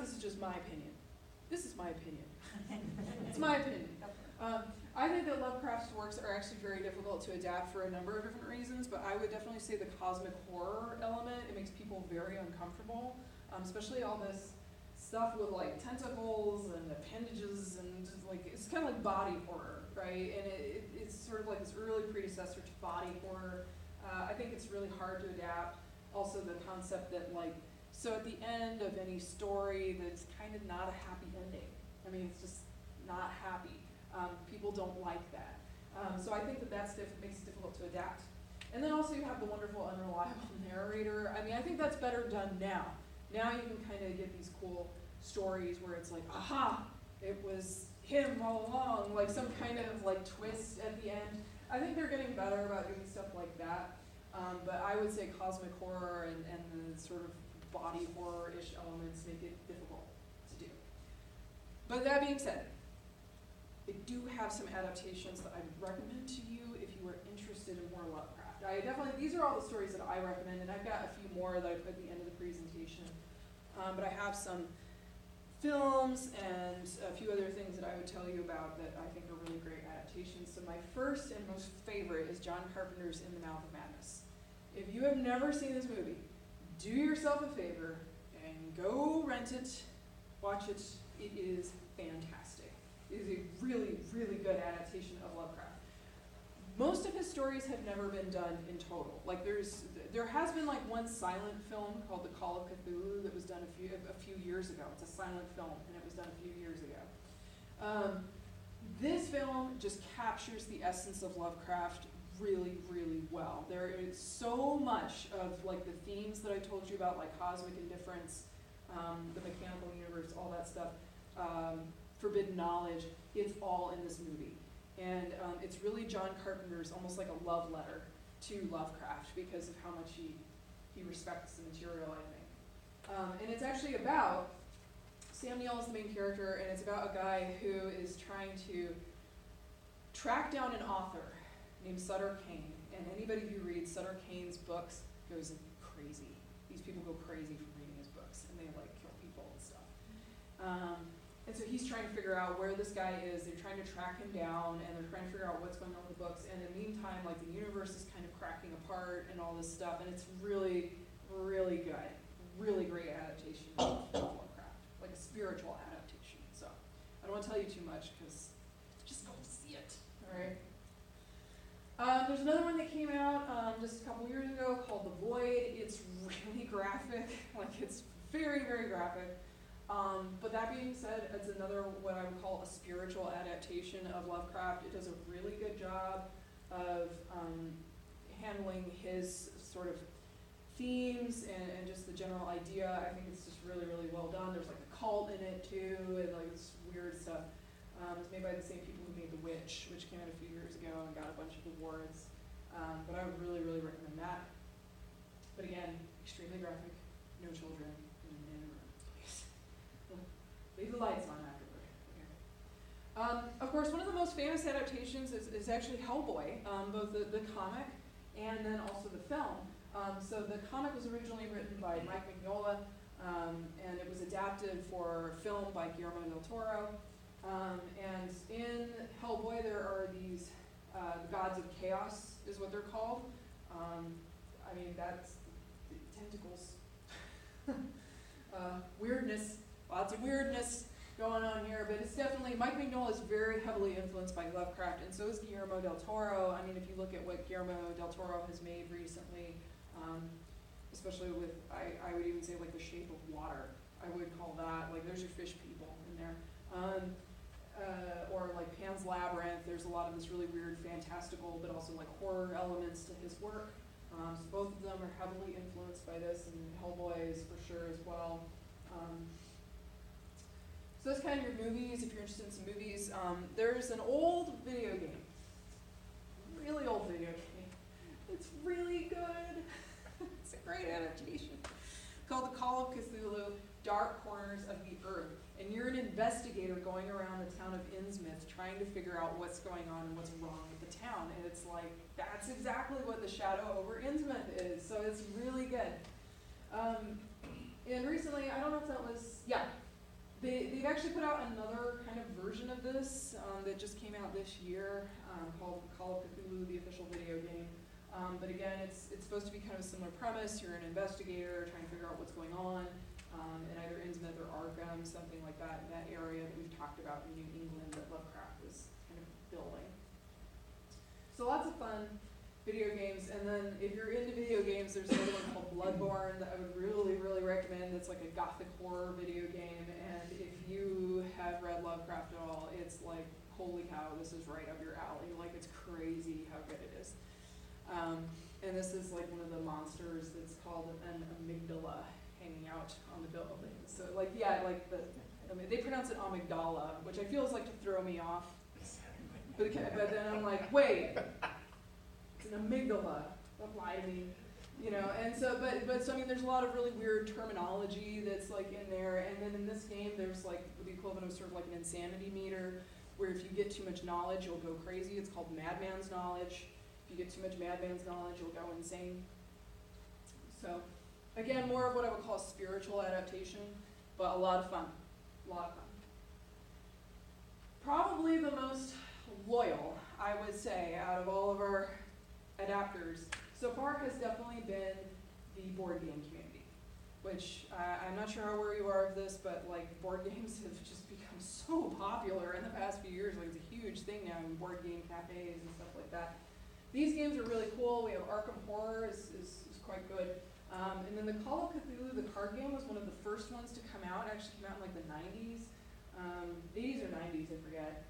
this is just my opinion. This is my opinion. It's my opinion. I think that Lovecraft's works are actually very difficult to adapt for a number of different reasons, but I would definitely say the cosmic horror element, it makes people very uncomfortable, especially all this stuff with like tentacles and appendages and just like, it's kind of like body horror, right? And it's sort of like this early predecessor to body horror. I think it's really hard to adapt. Also the concept that like, so at the end of any story that's kind of not a happy ending. I mean, it's just not happy. People don't like that. So I think that makes it difficult to adapt. And then also you have the wonderful unreliable narrator. I mean, I think that's better done now. Now you can kind of get these cool stories where it's like, aha, it was him all along, like some kind of like twist at the end. I think they're getting better about doing stuff like that. But I would say cosmic horror and the sort of body horror-ish elements make it difficult to do. But that being said, I do have some adaptations that I would recommend to you if you are interested in more Lovecraft. These are all the stories that I recommend, and I've got a few more that I put at the end of the presentation. But I have some films and a few other things that I would tell you about that I think are really great adaptations. So my first and most favorite is John Carpenter's In the Mouth of Madness. If you have never seen this movie, do yourself a favor and go rent it, watch it. It is fantastic. It is a really, really good adaptation of Lovecraft. Most of his stories have never been done in total. Like there has been like one silent film called The Call of Cthulhu that was done a few years ago. It's a silent film, and it was done a few years ago. This film just captures the essence of Lovecraft really, really well. There is so much of like the themes that I told you about, like cosmic indifference, the mechanical universe, all that stuff, forbidden knowledge, it's all in this movie. And it's really John Carpenter's almost like a love letter to Lovecraft because of how much he respects the material, I think. And it's actually about, Sam Neill is the main character, and it's about a guy who is trying to track down an author named Sutter Kane. And anybody who reads Sutter Kane's books goes crazy. These people go crazy from reading his books, and they like kill people and stuff. And so he's trying to figure out where this guy is. They're trying to track him down, and they're trying to figure out what's going on with the books. And in the meantime, like the universe is kind of cracking apart and all this stuff. And it's really, really good. Really great adaptation of Lovecraft, like a spiritual adaptation. So I don't want to tell you too much because just go see it. All right. There's another one that came out just a couple years ago called The Void. It's really graphic. Like it's very, very graphic. But that being said, it's another what I would call a spiritual adaptation of Lovecraft. It does a really good job of handling his sort of themes and just the general idea. I think it's just really, really well done. There's like a cult in it too, and like this weird stuff. It's made by the same people who made The Witch, which came out a few years ago and got a bunch of awards. But I would really, really recommend that. But again, extremely graphic, no children in the room. Leave the lights on afterward. Okay. Of course, one of the most famous adaptations is actually Hellboy, both the comic and then also the film. So the comic was originally written by Mike Mignola, and it was adapted for film by Guillermo del Toro. And in Hellboy, there are these gods of chaos, is what they're called. I mean, that's tentacles, weirdness. Lots of weirdness going on here, but it's definitely, Mike Mignola is very heavily influenced by Lovecraft, and so is Guillermo del Toro. I mean, if you look at what Guillermo del Toro has made recently, especially with, I would even say like The Shape of Water, I would call that, like there's your fish people in there. Or like Pan's Labyrinth, there's a lot of this really weird fantastical, but also like horror elements to his work. So both of them are heavily influenced by this, and Hellboy is for sure as well. So that's kind of your movies, if you're interested in some movies. There's an old video game, really old video game. It's really good. It's a great adaptation. Called The Call of Cthulhu, Dark Corners of the Earth. And you're an investigator going around the town of Innsmouth trying to figure out what's going on and what's wrong with the town. And it's like, that's exactly what The Shadow over Innsmouth is. So it's really good. And recently, I don't know if that was, yeah, They've actually put out another kind of version of this that just came out this year called Call of Cthulhu, the official video game. But again, it's supposed to be kind of a similar premise. You're an investigator trying to figure out what's going on in either Innsmouth or Arkham, something like that, in that area that we've talked about in New England that Lovecraft was kind of building. So lots of fun video games, and then if you're into video games, there's another one called Bloodborne that I would really, really recommend. It's like a gothic horror video game, and if you have read Lovecraft at all, it's like, holy cow, this is right up your alley. Like, it's crazy how good it is. And this is like one of the monsters that's called an amygdala hanging out on the building. So like, yeah, like they pronounce it amygdala, which I feel is like to throw me off. But then I'm like, wait, it's an amygdala. Don't lie to me. You know, and so, so I mean, there's a lot of really weird terminology that's like in there. And then in this game, there's like the equivalent of sort of like an insanity meter, where if you get too much knowledge, you'll go crazy. It's called madman's knowledge. If you get too much madman's knowledge, you'll go insane. So, again, more of what I would call a spiritual adaptation, but a lot of fun. A lot of fun. Probably the most loyal, I would say, out of all of our adapters so far has definitely been the board game community, which I'm not sure how aware you are of this, but like board games have just become so popular in the past few years. Like, it's a huge thing now in board game cafes and stuff like that. These games are really cool. We have Arkham Horror is quite good. And then the Call of Cthulhu, the card game, was one of the first ones to come out. It actually came out in like the 90s, 80s or 90s, I forget,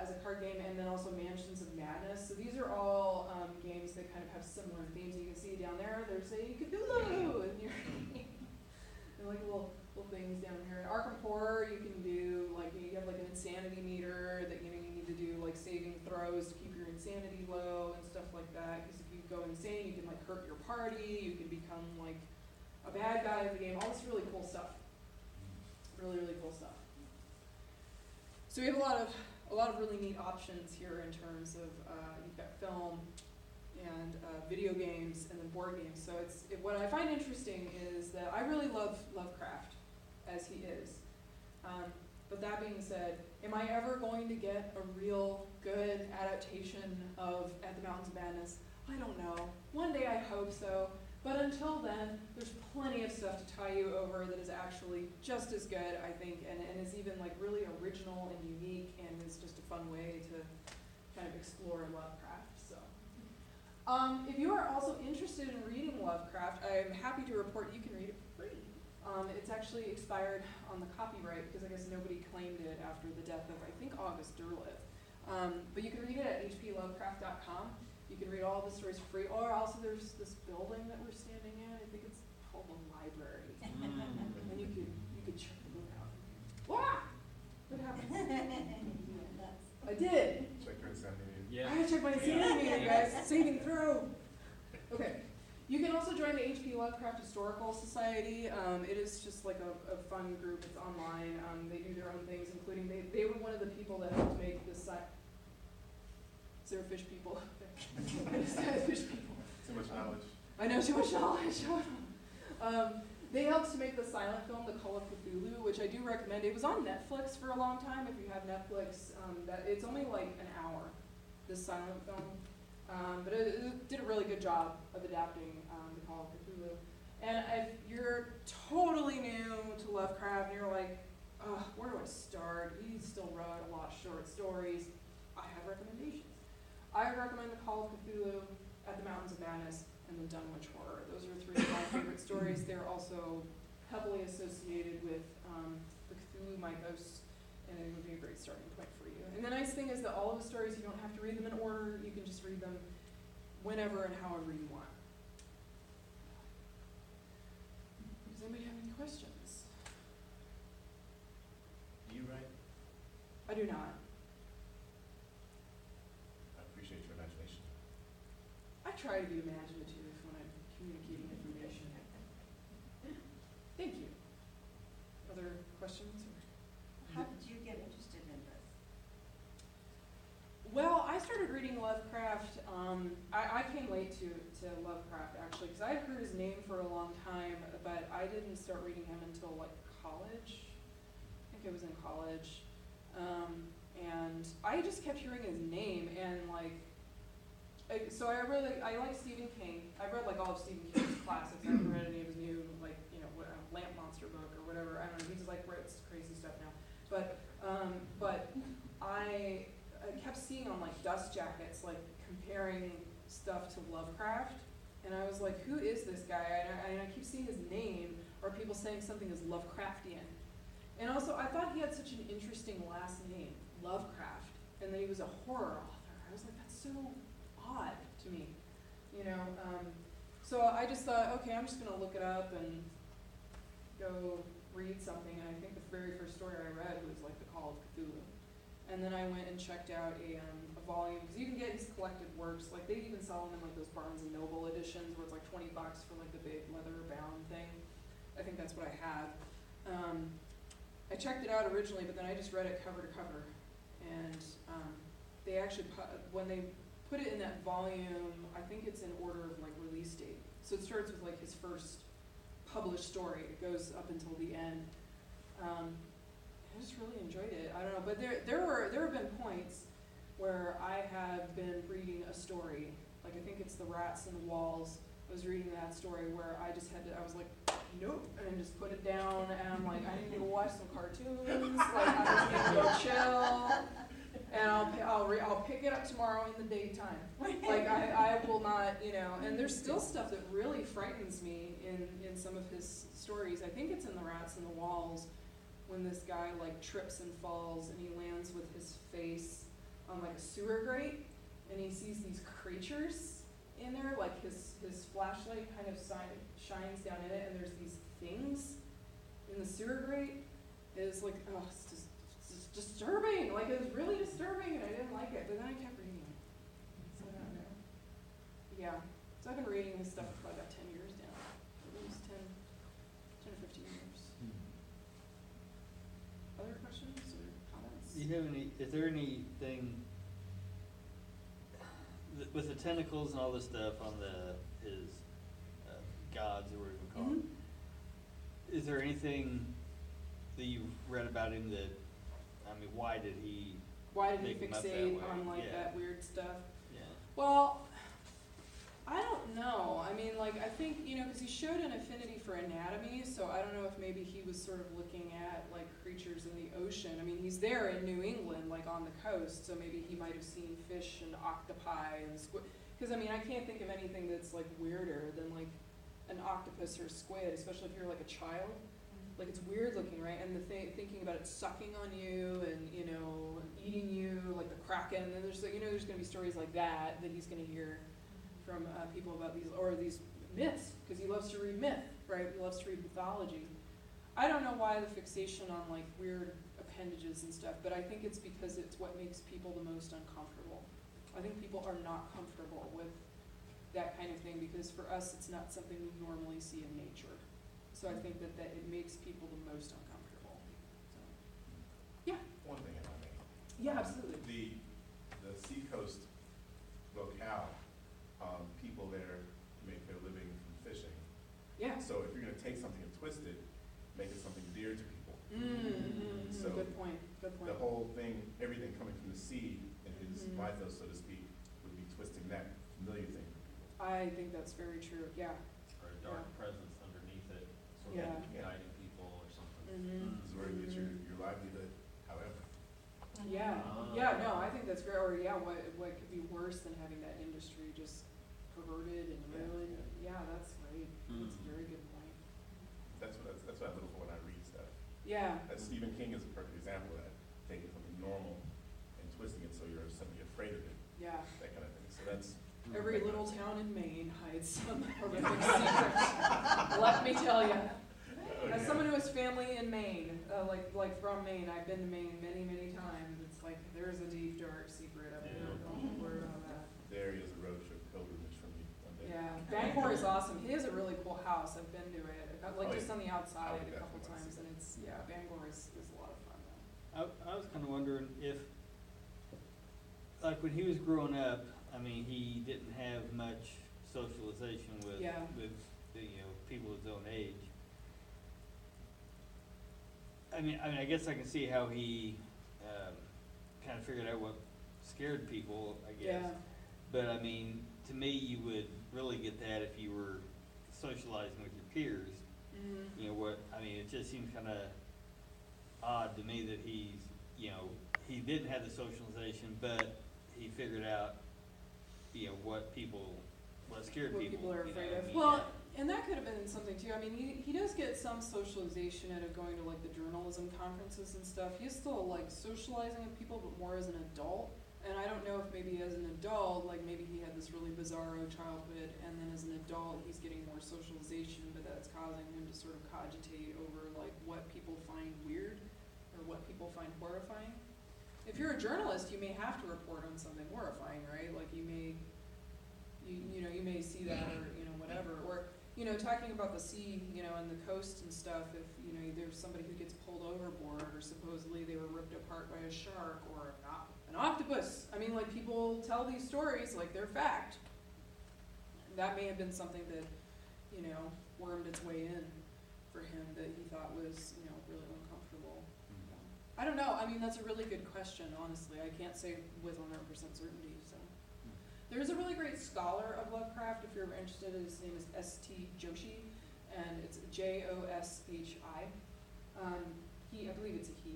as a card game, and then also Mansions of Madness. So these are all games that kind of have similar themes. You can see down there, there's a Cthulhu, and they're like little things down here. In Arkham Horror, you can do, like, you have like an insanity meter that, you know, you need to do like saving throws to keep your insanity low and stuff like that. Because if you go insane, you can like hurt your party, you can become like a bad guy in the game, all this really cool stuff. Really, really cool stuff. So we have a lot of really neat options here in terms of, you've got film and video games and then board games. So what I find interesting is that I really love Lovecraft as he is. But that being said, am I ever going to get a real good adaptation of At the Mountains of Madness? I don't know. One day I hope so. But until then, there's plenty of stuff to tie you over that is actually just as good, I think, and is even like really original and unique, and is just a fun way to kind of explore Lovecraft. So, if you are also interested in reading Lovecraft, I'm happy to report you can read it for free. It's actually expired on the copyright because I guess nobody claimed it after the death of, I think, August Derleth. But you can read it at hplovecraft.com. You can read all the stories for free. Or also there's this building that we're standing in. I think it's called the library. And you could check the book out. Wow! What happened? I did. Check your insanity. Yeah. I gotta check my insanity meter, guys. Saving throw. Okay. You can also join the H.P. Lovecraft Historical Society. It is just like a fun group. It's online. They do their own things, including they were one of the people that helped make this site. Is there fish people? Fish people. Too much knowledge. I know, too much knowledge. They helped to make the silent film, The Call of Cthulhu, which I do recommend. It was on Netflix for a long time. If you have Netflix, it's only like an hour, this silent film. But it did a really good job of adapting The Call of Cthulhu. And if you're totally new to Lovecraft and you're like, where do I start? He still wrote a lot of short stories. I have recommendations. I recommend The Call of Cthulhu, At the Mountains of Madness, and The Dunwich Horror. Those are three of my favorite stories. They're also heavily associated with the Cthulhu mythos, and it would be a great starting point for you. And the nice thing is that all of the stories, you don't have to read them in order. You can just read them whenever and however you want. Does anybody have any questions? Do you write? I do not. I appreciate your imagination. I try to be imaginative when I'm communicating information. Thank you. Other questions? How did you get interested in this? Well, I started reading Lovecraft. I came late to Lovecraft, actually, because I had heard his name for a long time, but I didn't start reading him until like college. think I was in college. And I just kept hearing his name and like, so I like Stephen King. I've read like all of Stephen King's classics. I haven't read any of his new, like, you know, Lamp Monster book or whatever. I don't know, he just like writes crazy stuff now. But I kept seeing on like dust jackets, like comparing stuff to Lovecraft. And I was like, who is this guy? And I keep seeing his name or people saying something is Lovecraftian. And also, I thought he had such an interesting last name, Lovecraft, and that he was a horror author. I was like, that's so odd to me, you know? So I just thought, okay, I'm just gonna look it up and go read something. And I think the very first story I read was like The Call of Cthulhu. And then I went and checked out a volume, because you can get his collected works, like they even sell them in like those Barnes and Noble editions where it's like $20 for like the big leather bound thing. I think that's what I have. I checked it out originally, but then I just read it cover to cover. And they actually, when they put it in that volume, I think it's in order of like release date. So it starts with like his first published story. It goes up until the end. I just really enjoyed it. I don't know, but there have been points where I have been reading a story, like I think it's The Rats and the Walls. I was reading that story where I just had to, I was like, nope, and just put it down, and I'm like, I need to go watch some cartoons, like I just need to go chill, and I'll pick it up tomorrow in the daytime. Like I will not, you know, and there's still stuff that really frightens me in some of his stories. I think it's in The Rats and the Walls, when this guy like trips and falls and he lands with his face on like a sewer grate, and he sees these creatures in there, like his flashlight kind of shines down in it, and there's these things in the sewer grate. It's like, oh, it's just disturbing. Like it was really disturbing, and I didn't like it. But then I kept reading it. So I don't know. Yeah. So I've been reading this stuff for about 10 years now. At least 10 or 15 years. Other questions or comments? Do you have any, is there anything with the tentacles and all this stuff on his gods, or whatever you call them? Is there anything that you've read about him that, I mean, why did he make him up that fixate way? on like Yeah. that weird stuff? Yeah. Well, I don't know. I mean, like, I think, you know, because he showed an affinity for anatomy, so I don't know if maybe he was sort of looking at, like, creatures in the ocean. I mean, he's there in New England, like, on the coast, so maybe he might have seen fish and octopi and squid. Because, I mean, I can't think of anything that's, like, weirder than, like, an octopus or a squid, especially if you're, like, a child. Like, it's weird looking, right? And the thinking about it sucking on you and, you know, eating you, like the Kraken. And there's, you know, there's going to be stories like that he's going to hear from people about these myths, because he loves to read myth, right? He loves to read mythology. I don't know why the fixation on like weird appendages and stuff, but I think it's because it's what makes people the most uncomfortable. I think people are not comfortable with that kind of thing because for us it's not something we normally see in nature. So I think that it makes people the most uncomfortable. So, yeah. One thing, if I may. Yeah, absolutely. The seacoast locale, people there make their living from fishing. Yeah. So if you're gonna take something and twist it, make it something dear to people. So good point. Good point. The whole thing, everything coming from the sea in his mythos, so to speak, would be twisting that familiar thing for people. I think that's very true. Yeah. Or a dark presence underneath it, sort Yeah. of guiding people or something. This is where you get your livelihood, however. Yeah. Yeah. No, I think that's great. Or yeah, what could be worse than having that industry just perverted and ruined? Yeah, that's great. That's a very good point. That's what I look for when I read stuff. Yeah. Stephen King is a perfect example of that, taking something normal and twisting it so you're suddenly afraid of it, Yeah. that kind of thing. So that's. Every little town in Maine hides some horrific secret. Let me tell you. As someone who has family in Maine, like from Maine, I've been to Maine many, many times. It's like there's a deep, dark secret up there. Don't worry about that. There is a road trip pilgrimage for me one day. Yeah, Bangor is awesome. He has a really cool house. I've been to it, like Oh, just yeah. on the outside would a couple definitely wanna times, see and it's Bangor is a lot of fun though. I was kind of wondering if, like when he was growing up, I mean, he didn't have much socialization with, Yeah. with the, you know, people his own age. I guess I can see how he, kind of figured out what scared people, I guess. Yeah. But I mean, to me, you would really get that if you were socializing with your peers. Mm-hmm. You know what, I mean, it just seems kinda odd to me that he's, you know, he didn't have the socialization, but he figured out, you know, what scared What people. people are you know, afraid I of. mean, Well, and that could have been something too. I mean, he does get some socialization out of going to like the journalism conferences and stuff. He's still like socializing with people, but more as an adult. And I don't know if maybe as an adult, like maybe he had this really bizarro childhood, and then as an adult, he's getting more socialization, but that's causing him to sort of cogitate over like what people find weird or what people find horrifying. If you're a journalist, you may have to report on something horrifying, right? Like you may see that, or whatever, or talking about the sea, and the coast and stuff. If there's somebody who gets pulled overboard, or supposedly they were ripped apart by a shark or an octopus. I mean, like people tell these stories like they're fact. That may have been something that wormed its way in for him that he thought was really uncomfortable. I don't know. I mean, that's a really good question. Honestly, I can't say with 100% certainty. So. There's a really great scholar of Lovecraft, if you're ever interested. His name is S.T. Joshi, and it's Joshi. I believe it's a he,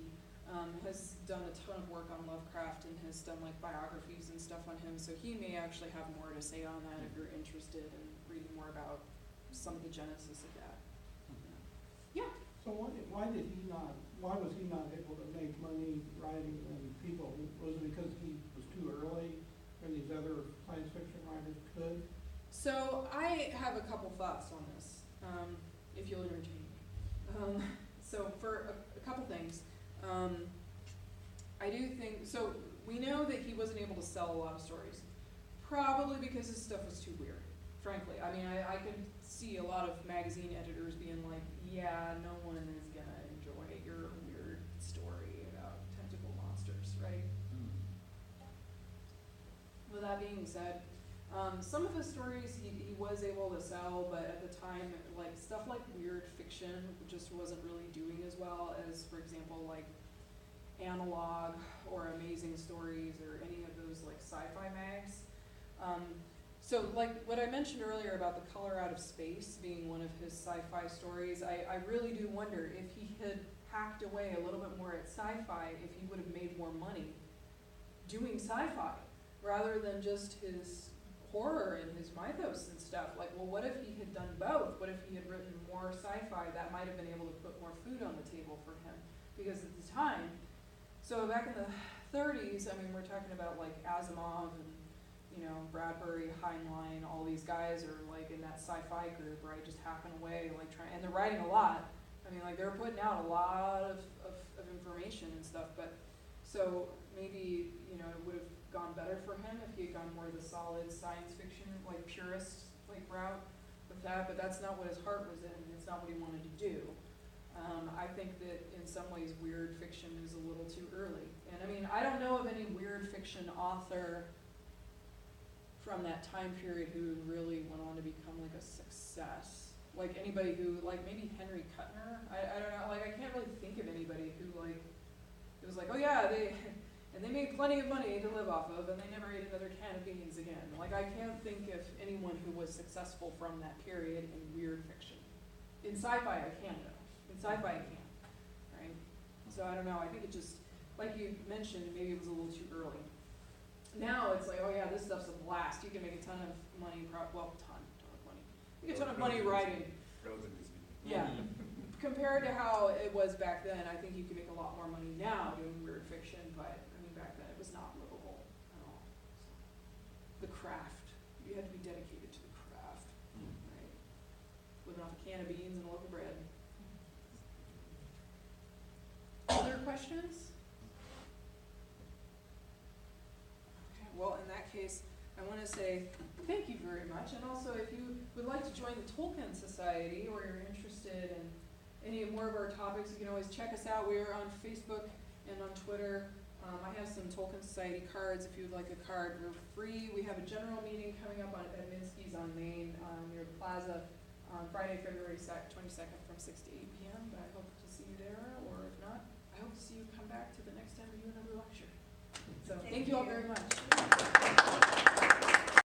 has done a ton of work on Lovecraft and has done like biographies and stuff on him, so he may actually have more to say on that if you're interested in reading more about some of the genesis of that. Yeah. So why was he not able to make money writing when people, was it because he was too early and these other science fiction writers could? So I have a couple thoughts on this, if you'll entertain me. So for a couple things, I do think, so we know that he wasn't able to sell a lot of stories, probably because his stuff was too weird, frankly. I mean, I could see a lot of magazine editors being like, yeah, no one is gonna enjoy your weird story about tentacle monsters, right? With that being said, some of his stories he was able to sell, but at the time, like stuff like weird fiction just wasn't really doing as well as, for example, like Analog or Amazing Stories or any of those like sci-fi mags. So like what I mentioned earlier about The Color Out of Space being one of his sci-fi stories, I really do wonder if he had hacked away a little bit more at sci-fi, if he would have made more money doing sci-fi rather than just his horror and his mythos and stuff. Like, well, what if he had done both? What if he had written more sci-fi? That might have been able to put more food on the table for him. Because at the time, so back in the 30s, I mean, we're talking about like Asimov and Bradbury, Heinlein, all these guys are like in that sci-fi group, right? Just hacking away, like and they're writing a lot. I mean, like they're putting out a lot of information and stuff, but so maybe, it would have gone better for him if he had gone more of the solid science fiction, like purist, like route with that, but that's not what his heart was in. It's not what he wanted to do. I think that in some ways weird fiction is a little too early. And I mean, I don't know of any weird fiction author from that time period who really went on to become like a success. Like anybody who, like maybe Henry Kuttner, I don't know, like I can't really think of anybody who like, it was like, oh yeah, they made plenty of money to live off of and they never ate another can of beans again. Like I can't think of anyone who was successful from that period in weird fiction. In sci-fi I can though. In sci-fi I can, right? So I don't know, I think it just, like you mentioned, maybe it was a little too early. Now it's like, oh yeah, this stuff's a blast. You can make a ton of money, ton of money. You get a ton of money writing. Relatively speaking. Yeah. Compared to how it was back then, I think you can make a lot more money now doing weird fiction, but I mean back then it was not livable at all. So, the craft. You had to be dedicated to the craft, right? Living off a can of beans and a loaf of bread. Other questions? Okay, well in that case, I want to say thank you very much, and also if you would like to join the Tolkien Society or you're interested in any more of our topics, you can always check us out. We are on Facebook and on Twitter. I have some Tolkien Society cards if you would like a card. We're free. We have a general meeting coming up at Minsky's on Main near the plaza on Friday, February 22nd from 6 to 8 p.m. But I hope